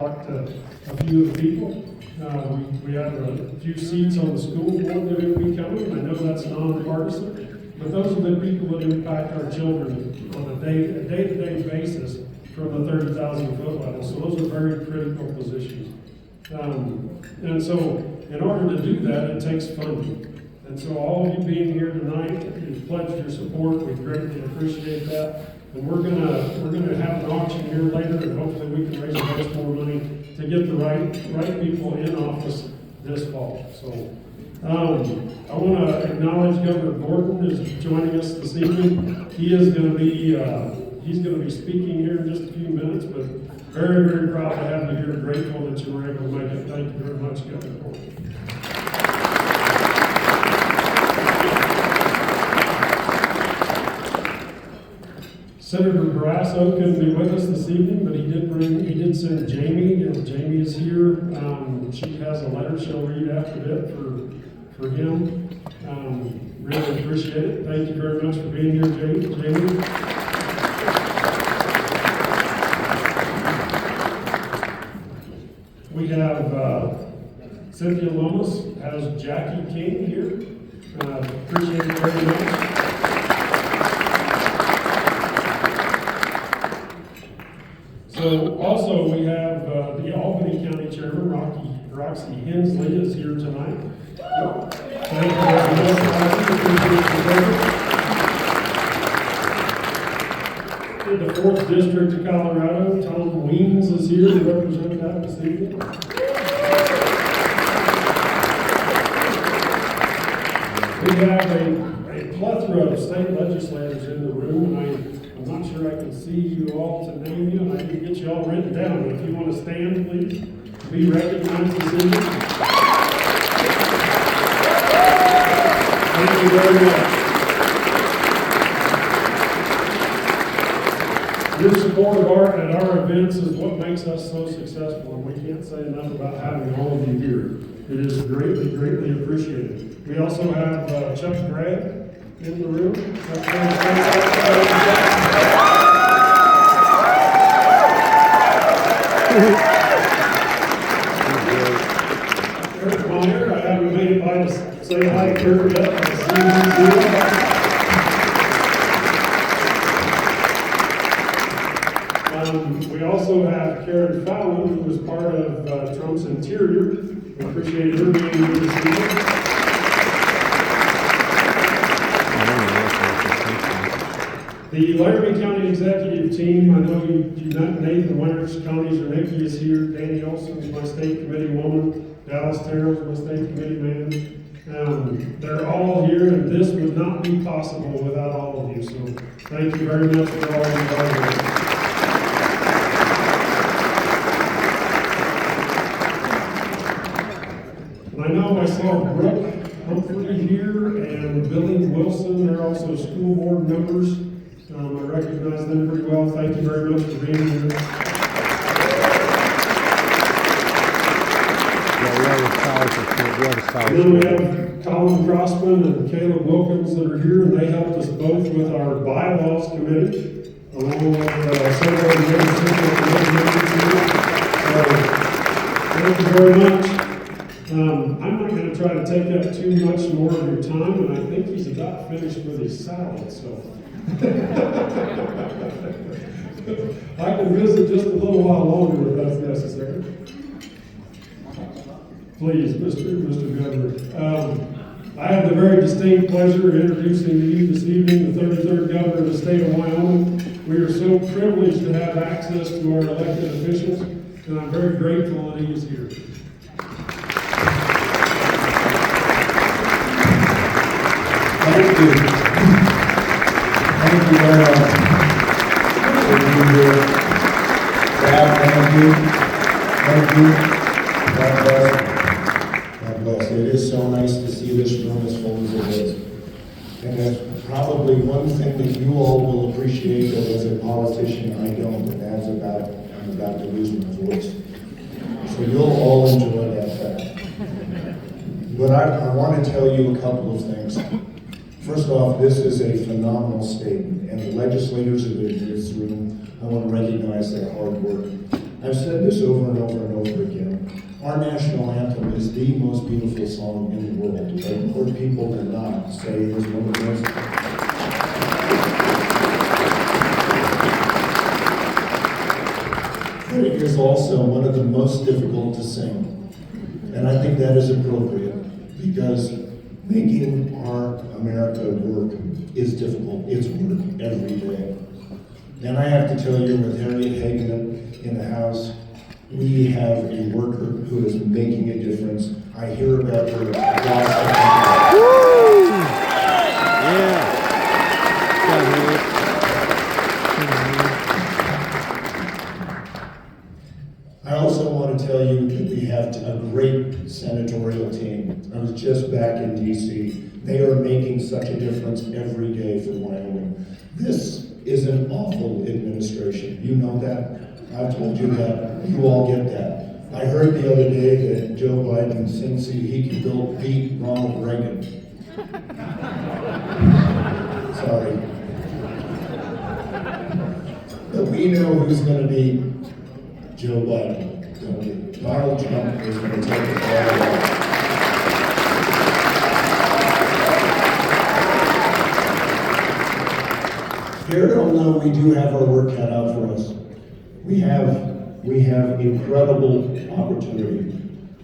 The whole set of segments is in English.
talked to a few of the people. We have a few seats on the school board that will be coming. I know that's nonpartisan, but those are the people that impact our children on a day-to-day basis from the 30,000 foot level. So those are very critical positions. And so in order to do that, it takes funding. And so all of you being here tonight, you've pledged your support. We greatly appreciate that. And we're gonna have an auction here later, and hopefully we can raise much more money to get the right people in office this fall. So I want to acknowledge Governor Gordon is joining us this evening. He is going to be he's going to be speaking here in just a few minutes, but very, very proud to have you here. Grateful that you were able to make it. Thank you very much, Governor Gordon. Senator Barrasso couldn't be with us this evening, but he did send Jamie, and Jamie is here. She has a letter she'll read after that for him. Really appreciate it. Thank you very much for being here, Jamie. We have Cynthia Lomas has Jackie King here. Appreciate it very much. So also we have the Albany County Chairman, Roxy Hensley is here tonight. Thank you very much. In the 4th District of Colorado, Tom Weems is here to represent that this evening. We have a plethora of state legislators in the room, and I'm not sure I can see you all to name you, and I can get you all written down. If you want to stand, please, be recognized this evening. Thank you very much. Your support of at our events is what makes us so successful, and we can't say enough about having all of you here. It is greatly, greatly appreciated. We also have Chuck Gregg in the room. Kurt Meyer, I haven't made it by to say hi to Kurt yet. We also have Karen Fallon, who was part of Trump's Interior. We appreciate her being here this evening. The Laramie County Executive Team, I know you met Nathan Winters, County Zernecki is here, Danny Olson is my state committee woman, Dallas Terrell is my state committee man. They're all here, and this would not be possible without all of you, so thank you very much for all your hard work. And I know I saw Brooke Humphrey here and Billy Wilson, they're also school board members. I recognize them pretty well. Thank you very much for being here. And then we have Colin Crossman and Caleb Wilkins that are here, and they helped us both with our bylaws committee, along with several of the other thank you very much. I'm not going to try to take up too much more of your time, and I think he's about finished with his salad, so. I can visit just a little while longer if that's necessary. Please, Mr. Governor. I have the very distinct pleasure of introducing to you this evening the 33rd Governor of the state of Wyoming. We are so privileged to have access to our elected officials, and I'm very grateful that he is here. Thank you. Thank you very much for being here. Dad, thank you. Thank you. God bless. God bless. It is so nice to see this room as full as it is. And that's probably one thing that you all will appreciate that as a politician I don't, and that's I'm about to lose my voice. So you'll all enjoy that fact. But I want to tell you a couple of things. First off, this is a phenomenal state, and the legislators that are in this room, I want to recognize their hard work. I've said this over and over and over again. Our national anthem is the most beautiful song in the world, but more people than not say it is one of the most. But it is also one of the most difficult to sing. And I think that is appropriate, because making our America work is difficult. It's work every day. And I have to tell you, with Harriet Hageman in the House, we have a worker who is making a difference. I hear about her lots of times. Yeah. I also want to tell you that we have a great senatorial team. I was just back in DC. They are making such a difference every day for Wyoming. This is an awful administration. You know that. I've told you that. You all get that. I heard the other day that Joe Biden thinks he can beat Ronald Reagan. Sorry. But we know who's going to beat Joe Biden. Donald Trump is going to take it all away. Here, although we do have our work cut out for us, we have incredible opportunity.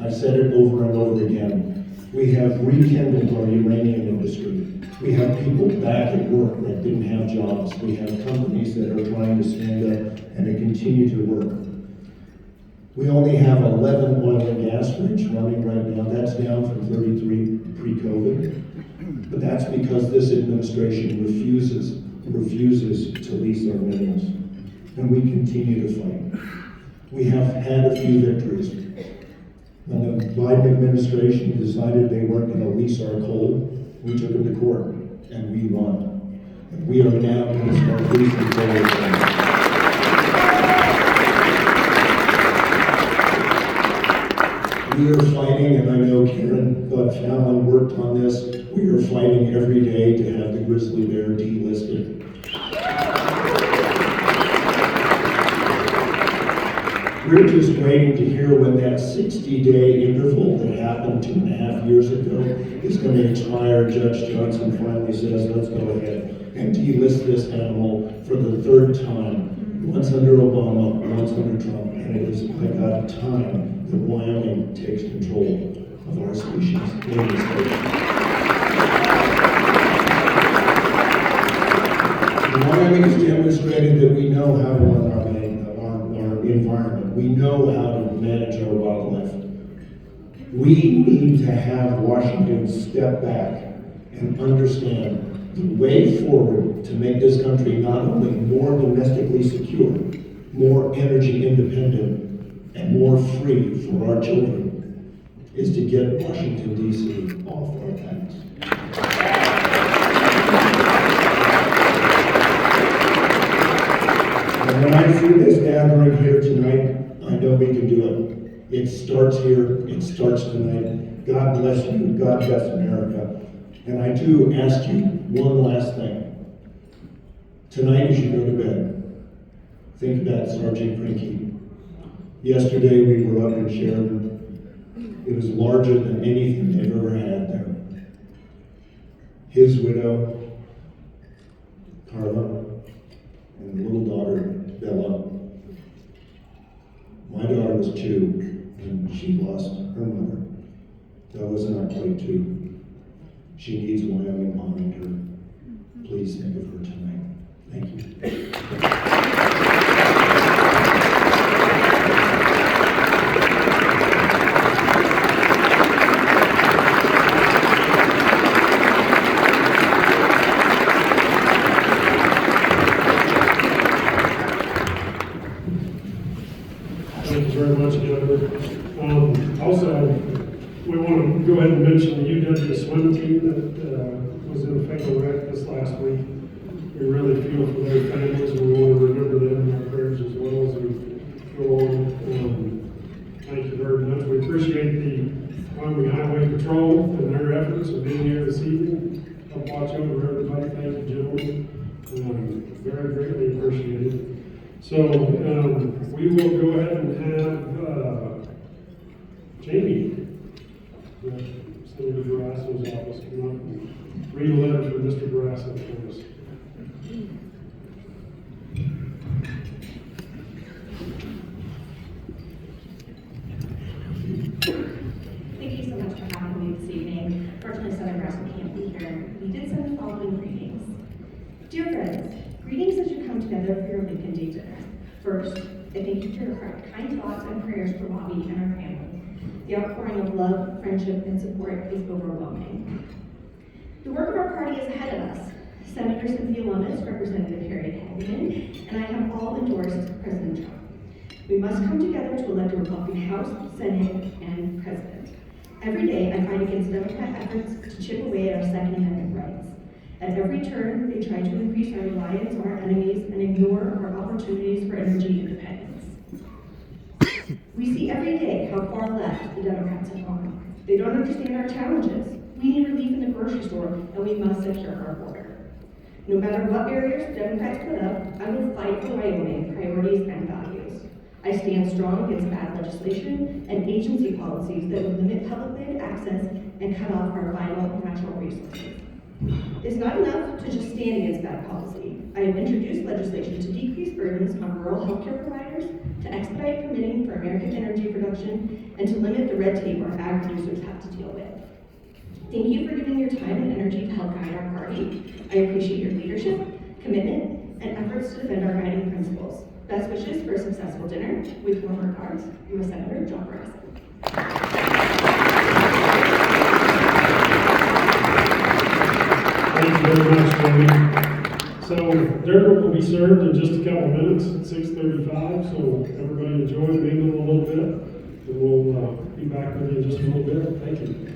I've said it over and over again. We have rekindled our uranium industry. We have people back at work that didn't have jobs. We have companies that are trying to stand up and to continue to work. We only have 11 oil and gas rigs running right now. That's down from 33 pre-COVID. But that's because this administration refuses to lease our minerals. And we continue to fight. We have had a few victories. When the Biden administration decided they weren't going to lease our coal, we took them to court, and we won. And we are now going to start leasing coal again. We are fighting, and I know Karen Fallon worked on this, we are fighting every day to have the grizzly bear delisted. We're just waiting to hear when that 60-day interval that happened 2.5 years ago is going to expire. Judge Johnson finally says, let's go ahead and delist this animal for the third time, once under Obama, once under Trump, and it is about time that Wyoming takes control of our species in this country. Wyoming has demonstrated that we know how to run our environment. We know how to manage our wildlife. We need to have Washington step back and understand the way forward to make this country not only more domestically secure, more energy independent, and more free for our children is to get Washington, D.C. off our backs. And when I see this gathering here tonight, I know we can do it. It starts here, it starts tonight. God bless you, God bless America. And I do ask you one last thing. Tonight as you go to bed, think about Sergeant Krinke. Yesterday we were up in Sheridan. It was larger than anything they've ever had there. His widow, Carla, and little daughter, Bella. My daughter was 2, and she lost her mother. Bella's not quite 2. She needs Wyoming behind her. Please think of her tonight. Thank you. Thank you very much, Jennifer. Also, we want to go ahead and mention the UW swim team that was in a fatal wreck this last week. We really feel for their families, and we want to remember them in our prayers as well as we go on. Thank you very much. We appreciate the Wyoming Highway Patrol and their efforts of being here this evening. Help watch over everybody. Thank you, gentlemen. Very greatly appreciated. So, we will go ahead and have, Jamie, Senator Barrasso's office, come up and read a letter from Mr. Barrasso for us. Thank you so much for having me this evening. Fortunately, Senator Barrasso can't be here. We did send the following greetings. Dear friends, greetings as you come together for your Lincoln Day dinner. First, I thank you for your kind thoughts and prayers for Bobby and our family. The outpouring of love, friendship, and support is overwhelming. The work of our party is ahead of us. Senator Cynthia Lummis, Representative Harriet Hageman, and I have all endorsed President Trump. We must come together to elect a Republican House, Senate, and President. Every day, I fight against Democrat efforts to chip away at our Second Amendment rights. At every turn, they try to increase our reliance on our enemies and ignore our opportunities for energy independence. We see every day how far left the Democrats have gone. They don't understand our challenges. We need relief in the grocery store, and we must secure our border. No matter what barriers the Democrats put up, I will fight for Wyoming priorities and values. I stand strong against bad legislation and agency policies that would limit public land access and cut off our vital natural resources. It's not enough to just stand against bad policy. I have introduced legislation to decrease burdens on rural healthcare providers, to expedite permitting for American energy production, and to limit the red tape our ag producers have to deal with. Thank you for giving your time and energy to help guide our party. I appreciate your leadership, commitment, and efforts to defend our guiding principles. Best wishes for a successful dinner. With warm regards, U.S. Senator John Barrasso. Thank you very much, Jamie. So dinner will be served in just a couple minutes at 6:35, so everybody enjoy, mingle a little bit, and we'll be back with you in just a little bit. Thank you.